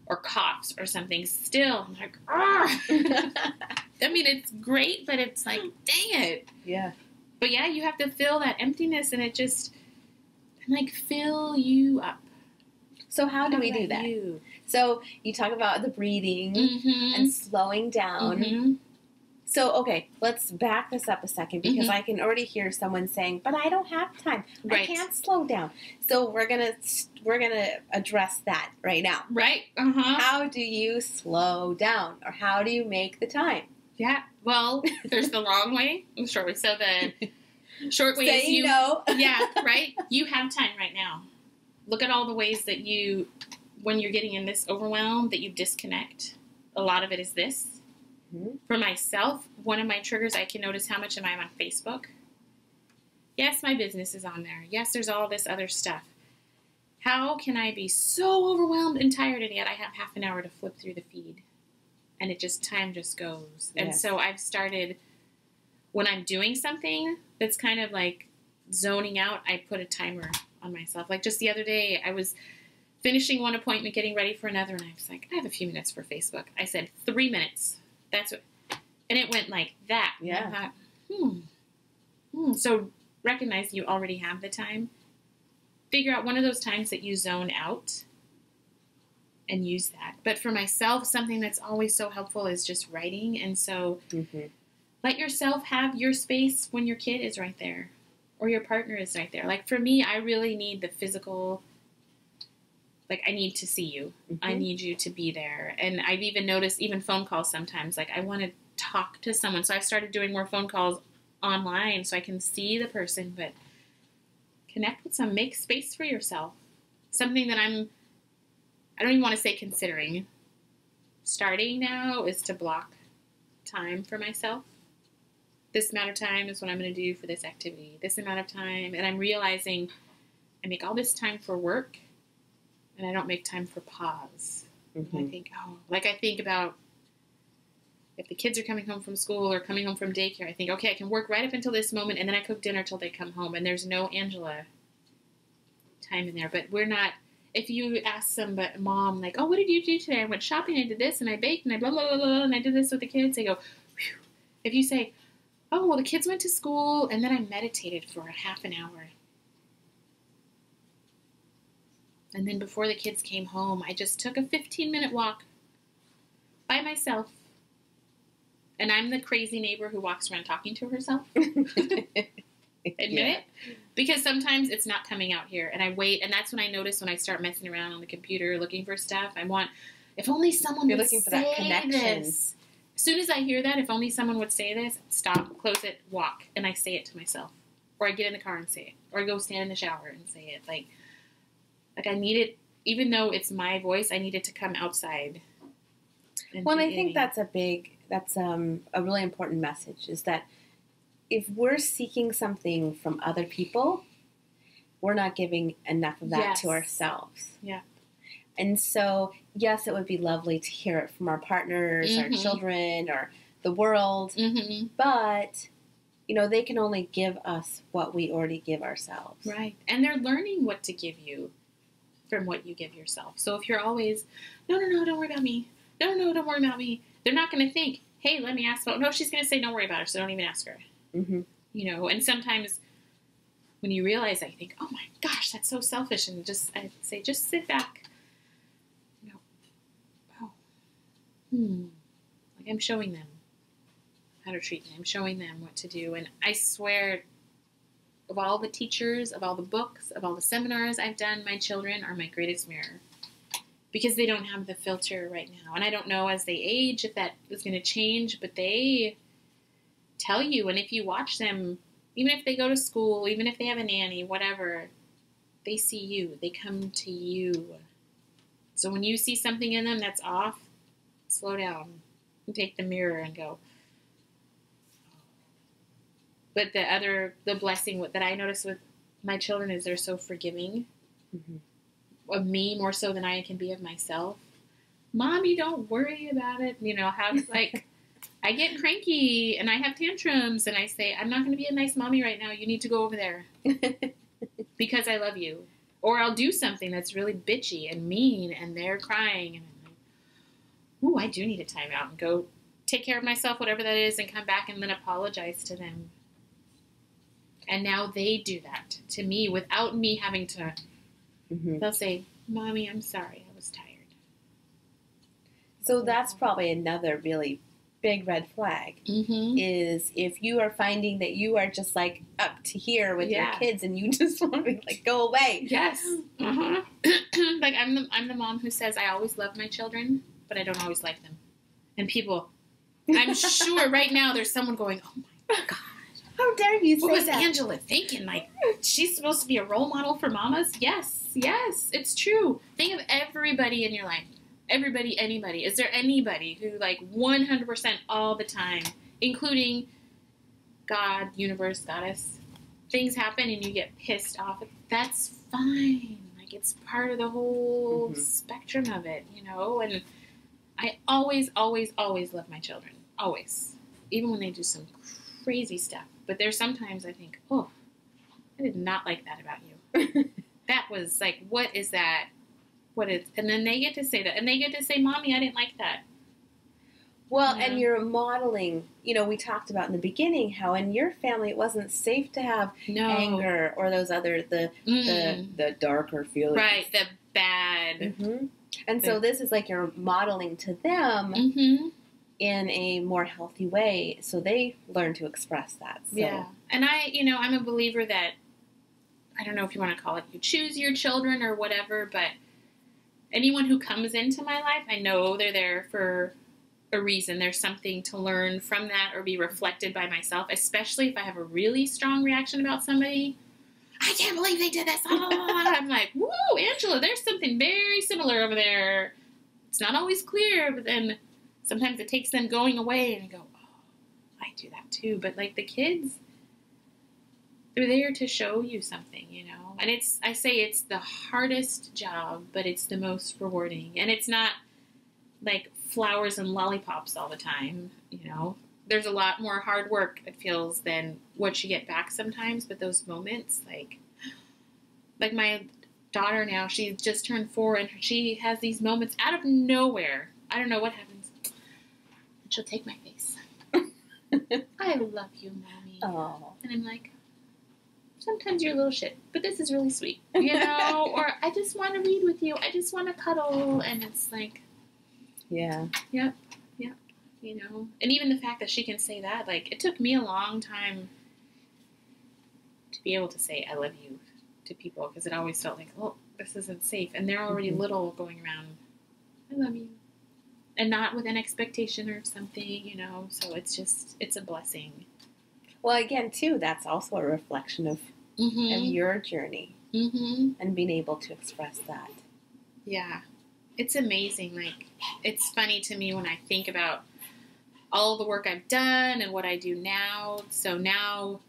Or coughs or something. Still, I'm like, ah. I mean, it's great, but it's like, dang it. Yeah. But yeah, you have to fill that emptiness, and it just, like, fill you up. So how do we do that? So you talk about the breathing and slowing down. So So, okay, let's back this up a second because I can already hear someone saying, "But I don't have time. Right. I can't slow down." So we're gonna address that right now. Right. How do you slow down, or how do you make the time? Yeah. Well, there's the long way and the short way. So the short way Say is you. no. Yeah. Right. You have time right now. Look at all the ways that when you're getting in this overwhelm, that you disconnect. A lot of it is this. For myself, one of my triggers, I can notice how much am I on Facebook. Yes, my business is on there. Yes, there's all this other stuff. How can I be so overwhelmed and tired, and yet I have half an hour to flip through the feed? And time just goes. And so I've started, when I'm doing something that's kind of like zoning out, I put a timer on myself. Like just the other day, I was finishing one appointment, getting ready for another, and I was like, I have a few minutes for Facebook. I said 3 minutes. That's what, and it went like that. Yeah. And I thought, So recognize you already have the time. Figure out one of those times that you zone out and use that. But for myself, something that's always so helpful is just writing. And so let yourself have your space when your kid is right there or your partner is right there. Like for me, I really need the physical. Like, I need to see you. I need you to be there. And I've even noticed, even phone calls sometimes, like, I want to talk to someone. So I've started doing more phone calls online so I can see the person, but connect with some. Make space for yourself. Something that I don't even want to say considering. Starting now is to block time for myself. This amount of time is what I'm going to do for this activity. This amount of time. And I'm realizing I make all this time for work. And I don't make time for pause. I think about if the kids are coming home from school or coming home from daycare, I think, okay, I can work right up until this moment, and then I cook dinner till they come home, and there's no Anjela time in there. But we're not, if you ask somebody, mom, like, oh, what did you do today? I went shopping, I did this, and I baked, and I blah, blah, blah, blah, and I did this with the kids, they go, phew. If you say, oh, well, the kids went to school, and then I meditated for a half an hour. And then before the kids came home, I just took a 15-minute walk by myself. And I'm the crazy neighbor who walks around talking to herself. Admit it. Because sometimes it's not coming out here. And I wait. And that's when I notice when I start messing around on the computer looking for stuff. If only someone would looking for that connection. This. As soon as I hear that, if only someone would say this, stop, close it, walk. And I say it to myself. Or I get in the car and say it. Or I go stand in the shower and say it. Like I need it, even though it's my voice, I need it to come outside. Well, I think that's a really important message, is that if we're seeking something from other people, we're not giving enough of that to ourselves. Yeah. And so, yes, it would be lovely to hear it from our partners, our children, or the world, but they can only give us what we already give ourselves. Right. And they're learning what to give you from what you give yourself. So if you're always, no, don't worry about me. No, don't worry about me. They're not going to think, hey, let me ask about, no, she's going to say, don't worry about her, so don't even ask her. And sometimes when you realize that, you think, oh my gosh, that's so selfish. And I say, just sit back. Like I'm showing them how to treat me. I'm showing them what to do. And I swear, of all the teachers, of all the books, of all the seminars I've done, my children are my greatest mirror. Because they don't have the filter right now. And I don't know as they age if that is going to change, but they tell you. And if you watch them, even if they go to school, even if they have a nanny, whatever, they see you. They come to you. So when you see something in them that's off, slow down and take the mirror and go. But the blessing that I notice with my children is they're so forgiving of me more so than I can be of myself. Mommy, don't worry about it. How I get cranky and I have tantrums and I say, I'm not going to be a nice mommy right now. You need to go over there because I love you. Or I'll do something that's really bitchy and mean and they're crying and I'm like, ooh, I do need a timeout and go take care of myself, whatever that is, and come back and then apologize to them. And now they do that to me without me having to. They'll say, Mommy, I'm sorry. I was tired. So that's probably another really big red flag Mm-hmm. is if you are finding that you are just like up to here with your kids and you just want to be like, go away. Yes. Uh-huh. Like I'm the mom who says I always love my children, but I don't always like them. And people, I'm sure right now there's someone going, oh my God. How dare you say that? What was Anjela thinking? Like, she's supposed to be a role model for mamas? Yes, it's true. Think of everybody in your life. Everybody, anybody. Is there anybody who, like, 100% all the time, including God, universe, goddess, things happen and you get pissed off? That's fine. Like, it's part of the whole spectrum of it, you know? And I always, always, always love my children. Always. Even when they do some crazy stuff. But there's sometimes I think, oh, I did not like that about you. That was like, what is that? What is? And then they get to say that. And they get to say, Mommy, I didn't like that. Well, and you're modeling, you know, we talked about in the beginning how in your family it wasn't safe to have anger or those other, the darker feelings. Right, the bad. Mm-hmm. And so this is like you're modeling to them in a more healthy way, so they learn to express that. So. Yeah. And I'm a believer that, I don't know if you want to call it, you choose your children or whatever, but anyone who comes into my life, I know they're there for a reason. There's something to learn from that or be reflected by myself, especially if I have a really strong reaction about somebody. I can't believe they did this. I'm like, woo, Anjela, there's something very similar over there. It's not always clear, but then sometimes it takes them going away and I go, oh, I do that too. But like the kids, they're there to show you something, you know. And I say it's the hardest job, but it's the most rewarding. And it's not like flowers and lollipops all the time, you know. There's a lot more hard work, it feels, than what you get back sometimes. But those moments, like my daughter now, she just turned 4, and she has these moments out of nowhere. I don't know what happens. And she'll take my face. I love you, Mommy. Oh. And I'm like, sometimes you're a little shit, but this is really sweet, you know? Or I just want to read with you. I just want to cuddle. And it's like, yeah. Yep. You know, and even the fact that she can say that, like, it took me a long time to be able to say I love you to people, because it always felt like, oh, this isn't safe, and they're already little going around, I love you, and not with an expectation or something, you know. So it's a blessing. Well, again, too, that's also a reflection of your journey and being able to express that. Yeah, it's amazing. Like, it's funny to me when I think about all the work I've done and what I do now. So now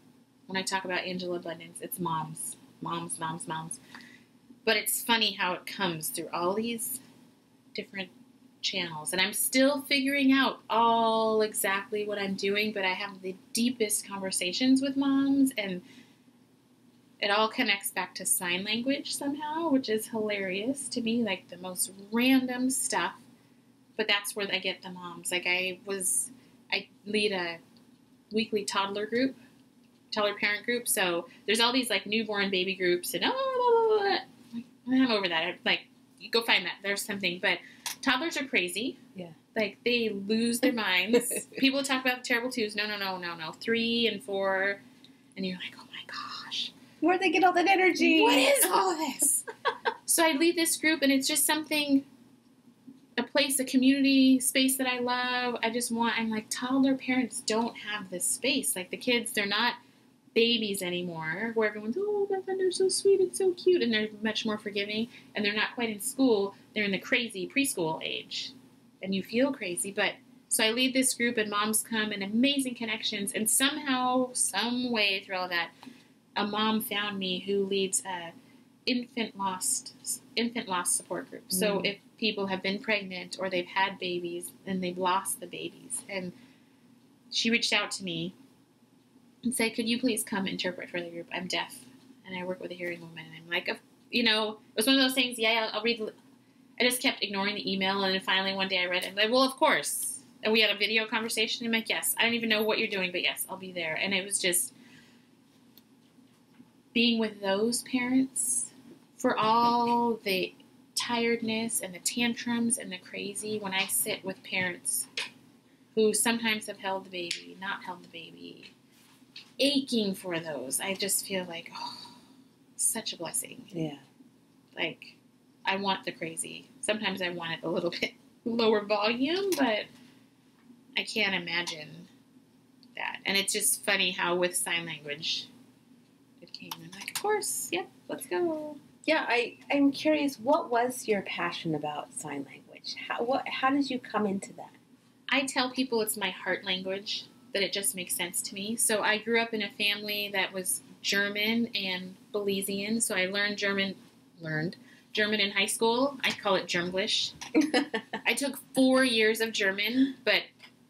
when I talk about Anjela Abundance, it's moms. But it's funny how it comes through all these different channels. And I'm still figuring out all exactly what I'm doing, but I have the deepest conversations with moms, and it all connects back to sign language somehow, which is hilarious to me, like the most random stuff. But that's where I get the moms. Like I lead a weekly toddler parent group. So there's all these like newborn baby groups and I'm over that. Like, you go find that. There's something. But toddlers are crazy. Yeah. Like they lose their minds. People talk about the terrible twos. No. 3 and 4. And you're like, oh my gosh. Where'd they get all that energy? What is all this? So I lead this group, and it's just something, a place, a community space that I love. I'm like, toddler parents don't have this space. Like the kids, they're not babies anymore, where everyone's, oh, my God, they're so sweet and so cute, and they're much more forgiving, and they're not quite in school. They're in the crazy preschool age, and you feel crazy. But so I lead this group, and moms come, and amazing connections, and somehow, some way through all that, a mom found me who leads a infant loss support group. So if people have been pregnant or they've had babies and they've lost the babies, and she reached out to me and said, could you please come interpret for the group? I'm deaf and I work with a hearing woman. And I'm like, you know, it was one of those things. Yeah, I'll read. I just kept ignoring the email, and then finally one day I read it. I'm like, well, of course. And we had a video conversation. I'm like, yes, I don't even know what you're doing, but yes, I'll be there. And it was just being with those parents, for all the tiredness and the tantrums and the crazy. When I sit with parents who sometimes have held the baby, not held the baby, aching for those. I just feel like, oh, such a blessing. Yeah. Like, I want the crazy. Sometimes I want it a little bit lower volume, but I can't imagine that. And it's just funny how with sign language it came. I'm like, of course, yep, let's go. Yeah, I'm curious, what was your passion about sign language? How did you come into that? I tell people it's my heart language, that it just makes sense to me. So I grew up in a family that was German and Belizean, so I learned German in high school. I call it Germglish. I took 4 years of German, but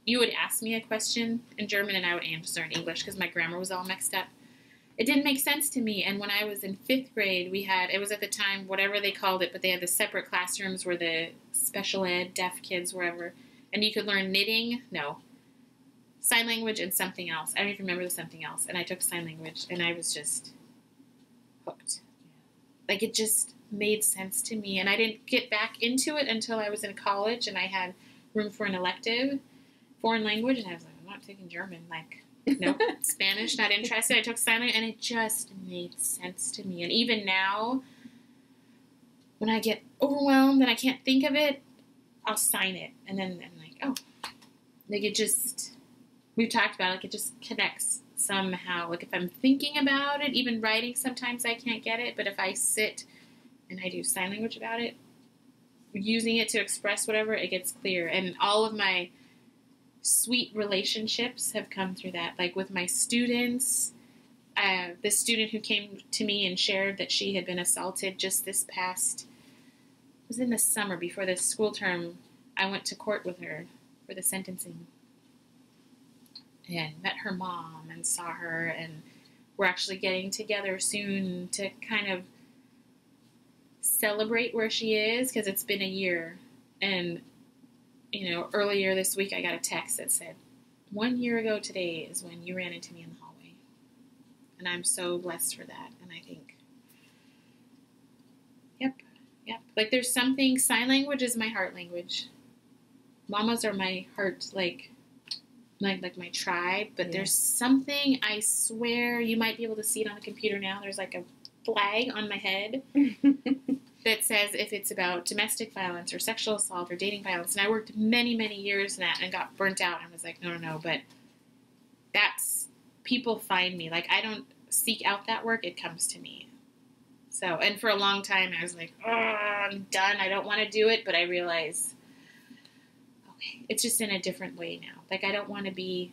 you would ask me a question in German and I would answer in English because my grammar was all mixed up. It didn't make sense to me. And when I was in 5th grade, it was at the time, whatever they called it, but they had the separate classrooms where the special ed, deaf kids, wherever, and you could learn sign language and something else. I don't even remember the something else. And I took sign language and I was just hooked. Like, it just made sense to me. And I didn't get back into it until I was in college and I had room for an elective, foreign language, and I was like, I'm not taking German. Like, nope. Spanish, not interested. I took sign language, and it just made sense to me. And even now, when I get overwhelmed and I can't think of it, I'll sign it. And then I'm like, oh. Like, it just, we've talked about it, like, it just connects somehow. Like, if I'm thinking about it, even writing, sometimes I can't get it. But if I sit and I do sign language about it, using it to express whatever, it gets clear. And all of my sweet relationships have come through that. Like with my students, the student who came to me and shared that she had been assaulted just this past, it was in the summer before this school term, I went to court with her for the sentencing and met her mom and saw her, and we're actually getting together soon to kind of celebrate where she is because it's been a year. And earlier this week I got a text that said, 1 year ago today is when you ran into me in the hallway. And I'm so blessed for that. And I think, yep. Like, there's something, sign language is my heart language. Mamas are my heart, like my tribe. But There's something, I swear, you might be able to see it on the computer now. There's like a flag on my head that says if it's about domestic violence or sexual assault or dating violence. And I worked many, many years in that and got burnt out. I was like, no. But that's, people find me. Like, I don't seek out that work. It comes to me. So, and for a long time, I was like, oh, I'm done. I don't want to do it. But I realize, okay, it's just in a different way now. Like, I don't want to be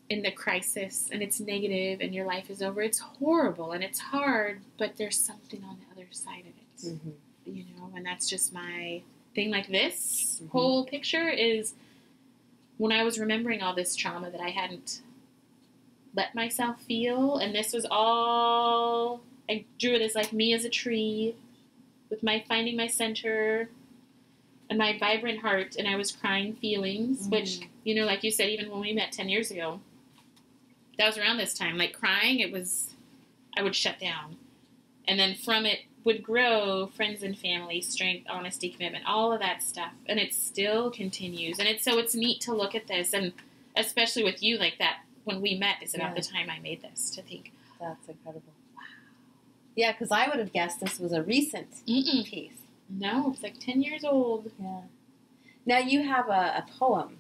in the crisis and it's negative and your life is over. It's horrible and it's hard, but there's something on the other side of it. Mm-hmm. And that's just my thing. Like, this whole picture is when I was remembering all this trauma that I hadn't let myself feel, and this was all, I drew it as like me as a tree with my finding my center and my vibrant heart, and I was crying feelings, which, like you said, even when we met 10 years ago, that was around this time, like crying, I would shut down. And then from it would grow friends and family, strength, honesty, commitment, all of that stuff. And it still continues. And it's neat to look at this, and especially with you, like that, when we met is about the time I made this, to think. That's incredible. Wow. Yeah, because I would have guessed this was a recent piece. No, it's like 10 years old. Yeah. Now you have a poem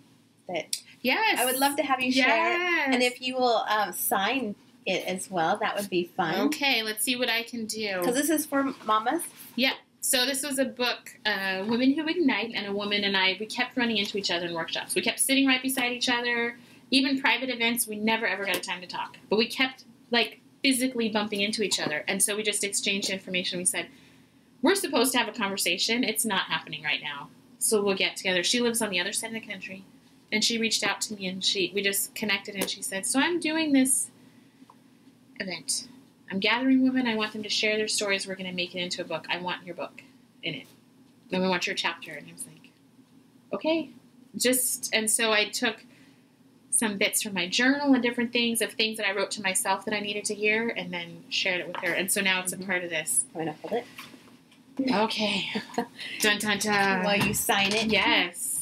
that I would love to have you share. Yes. And if you will sign it as well, that would be fun. Okay, let's see what I can do. Because this is for mamas? Yeah. So this was a book, Women Who Ignite, and a woman and I, we kept running into each other in workshops. We kept sitting right beside each other. Even private events, we never ever got a time to talk. But we kept, like, physically bumping into each other. And so we just exchanged information. We said, we're supposed to have a conversation. It's not happening right now. So we'll get together. She lives on the other side of the country. And she reached out to me, and we just connected, and she said, so I'm doing this event. I'm gathering women. I want them to share their stories. We're going to make it into a book. I want your book in it. Then we want your chapter. And I was like, okay. And so I took some bits from my journal and different things that I wrote to myself that I needed to hear, and then shared it with her. And so now it's a part of this. I'm going to hold it. Okay. Dun, dun, dun. While you sign it. Yes.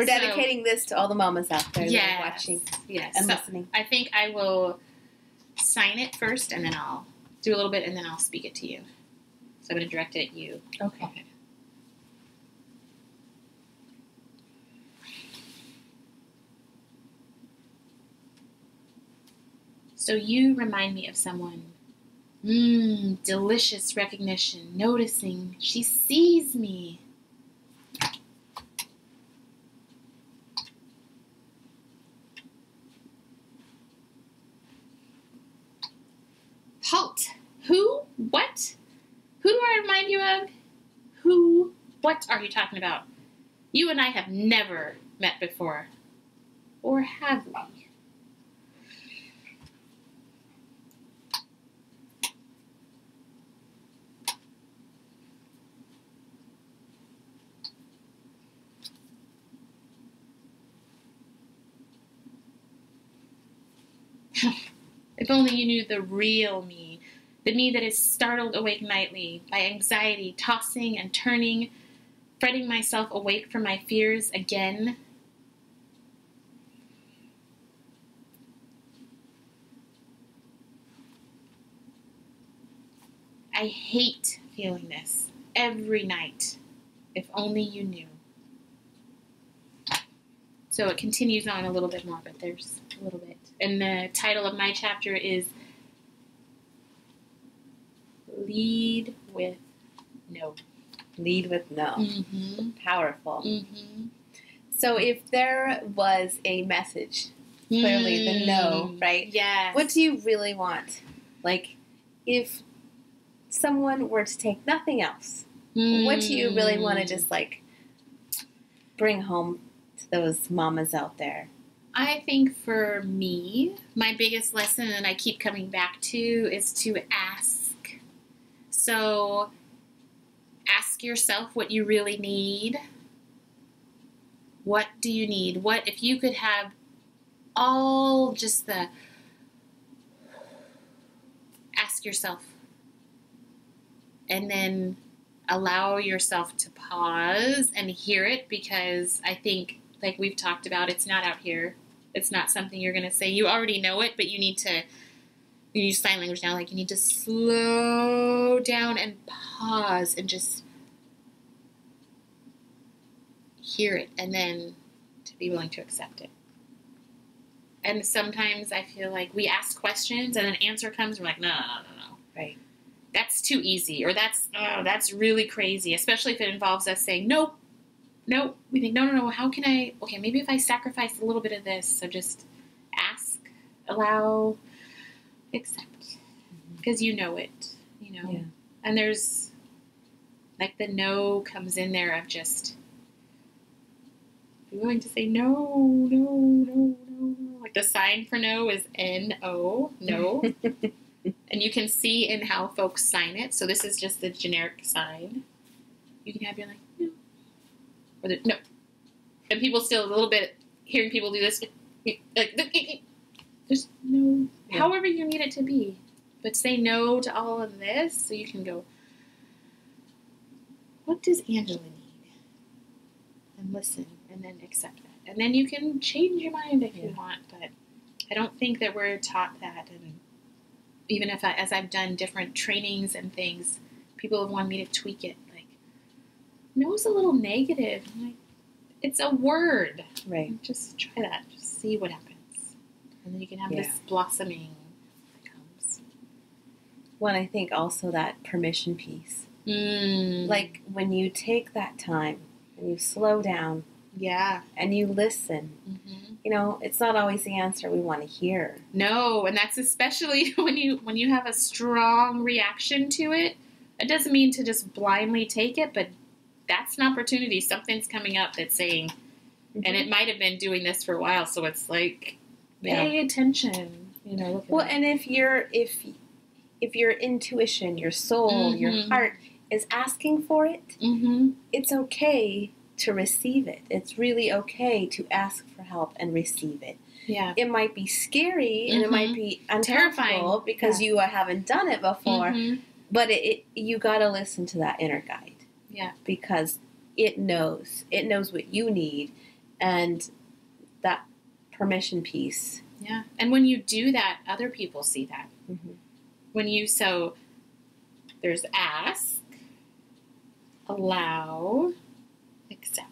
We're dedicating this to all the mamas out there that are watching and listening. I think I will sign it first, and then I'll do a little bit, and then I'll speak it to you. So I'm going to direct it at you. Okay. So you remind me of someone. Delicious recognition, noticing. She sees me. Halt. Who? What? Who do I remind you of? Who? What are you talking about? You and I have never met before. Or have we? If only you knew the real me, the me that is startled awake nightly by anxiety, tossing and turning, fretting myself awake from my fears again. I hate feeling this every night. If only you knew. So it continues on a little bit more, but there's a little bit. And the title of my chapter is Lead with No. Lead with no. Mm-hmm. Powerful. Mm-hmm. So if there was a message, clearly the no, right? Yes. What do you really want? Like, if someone were to take nothing else, what do you really want to just, like, bring home to those mamas out there? I think for me, my biggest lesson, and I keep coming back to, is to ask. So ask yourself what you really need. What do you need? What if you could have all just the... Ask yourself. And then allow yourself to pause and hear it, because I think, like we've talked about, it's not out here. It's not something you're going to say. You already know it, but you need to, you use sign language now, like you need to slow down and pause and just hear it, and then to be willing to accept it. And sometimes I feel like we ask questions and an answer comes, and we're like, no. Right. That's too easy, or that's really crazy, especially if it involves us saying, nope. We think, no, how can I, okay, maybe if I sacrifice a little bit of this, so just ask, allow, accept, because you know it, Yeah. And there's, like, the no comes in there of just be willing to say no. Like the sign for no is N-O, no. And you can see in how folks sign it. So this is just the generic sign. You can have your, like, no. Or the, no. And people still a little bit, hearing people do this, like, just no. Yeah. However you need it to be. But say no to all of this so you can go, what does Anjela need? And listen, and then accept that. And then you can change your mind if you want, but I don't think that we're taught that. And even if as I've done different trainings and things, people have wanted me to tweak it. Like, no's a little negative. I'm like, it's a word. Right. Just try that. Just see what happens. And then you can have this blossoming that comes. Well, I think also that permission piece. Like, when you take that time and you slow down. Yeah. And you listen. It's not always the answer we want to hear. No, and that's especially when you have a strong reaction to it. It doesn't mean to just blindly take it, but that's an opportunity. Something's coming up that's saying, and it might have been doing this for a while, so it's like, pay attention. Look at and if your intuition, your soul, your heart is asking for it, it's okay to receive it. It's really okay to ask for help and receive it. Yeah. It might be scary and it might be uncomfortable because you haven't done it before, but you got to listen to that inner guide. Yeah. Because it knows what you need, and that permission piece. Yeah. And when you do that, other people see that. Mm-hmm. So there's ask, allow, accept.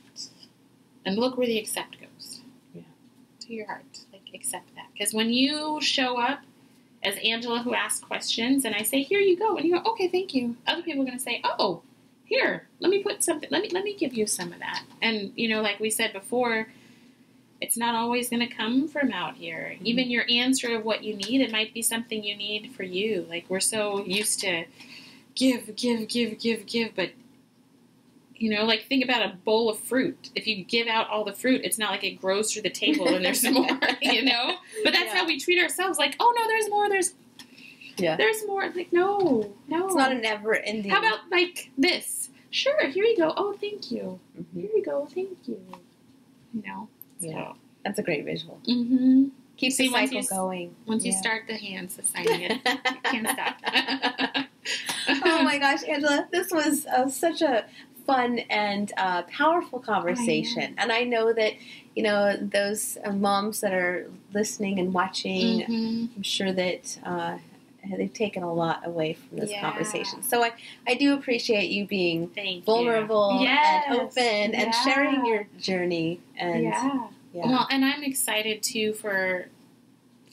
And look where the accept goes. Yeah. To your heart. Like, accept that. Because when you show up as Anjela who asks questions, and I say, here you go, and you go, okay, thank you. Other people are going to say, oh, here, let me put something, let me give you some of that. And, like we said before, it's not always going to come from out here. Mm-hmm. Even your answer of what you need, it might be something you need for you. Like, we're so used to give, but, like, think about a bowl of fruit. If you give out all the fruit, it's not like it grows through the table and there's more, But that's how we treat ourselves. Like, oh, no, there's more, there's more. Like, no. It's not a never ending. How about, like, this? Sure, here you go. Oh, thank you. Mm-hmm. Here you go. Thank you. Yeah. So. That's a great visual. Mm-hmm. Keep the cycle going. Once you start the hands assigning it, you can't stop. Oh my gosh, Anjela, this was such a fun and powerful conversation. And I know that, those moms that are listening and watching, I'm sure that they've taken a lot away from this conversation. So I do appreciate you being vulnerable and open and sharing your journey. And Well, and I'm excited too for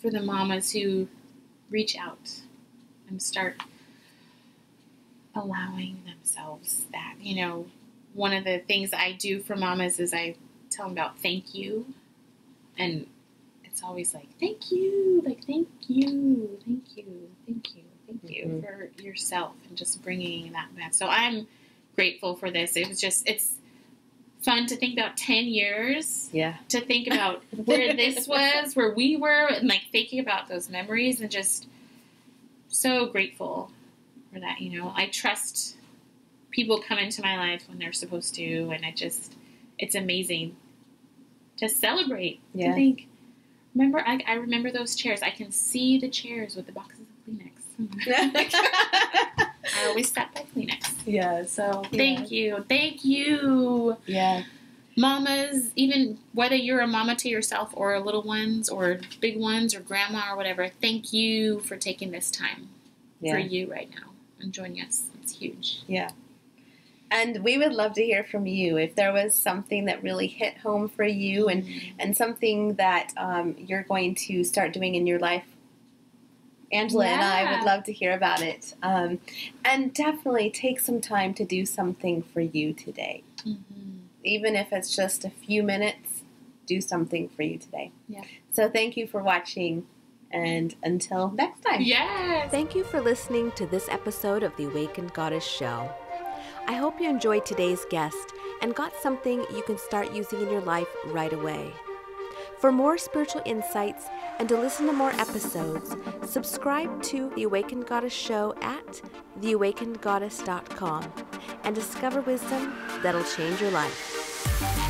the mamas who reach out and start allowing themselves that. One of the things I do for mamas is I tell them about thank you, and it's always like thank you, for yourself, and just bringing that back. So I'm grateful for this. It's fun to think about 10 years. Yeah. To think about where this was, where we were, and like thinking about those memories, and just so grateful for that. I trust people come into my life when they're supposed to, and it's amazing to celebrate. Yeah. To think, I remember those chairs. I can see the chairs with the boxes of Kleenex. I always stop by Kleenex. Yeah. So thank you. Yeah. Mamas, even whether you're a mama to yourself or little ones or big ones or grandma or whatever, thank you for taking this time for you right now and joining us. It's huge. Yeah. And we would love to hear from you if there was something that really hit home for you and something that you're going to start doing in your life. Anjela and I would love to hear about it. And definitely take some time to do something for you today. Mm-hmm. Even if it's just a few minutes, do something for you today. Yeah. So thank you for watching, and until next time. Yes. Thank you for listening to this episode of the Awakened Goddess Show. I hope you enjoyed today's guest and got something you can start using in your life right away. For more spiritual insights and to listen to more episodes, subscribe to The Awakened Goddess Show at theawakenedgoddess.com and discover wisdom that'll change your life.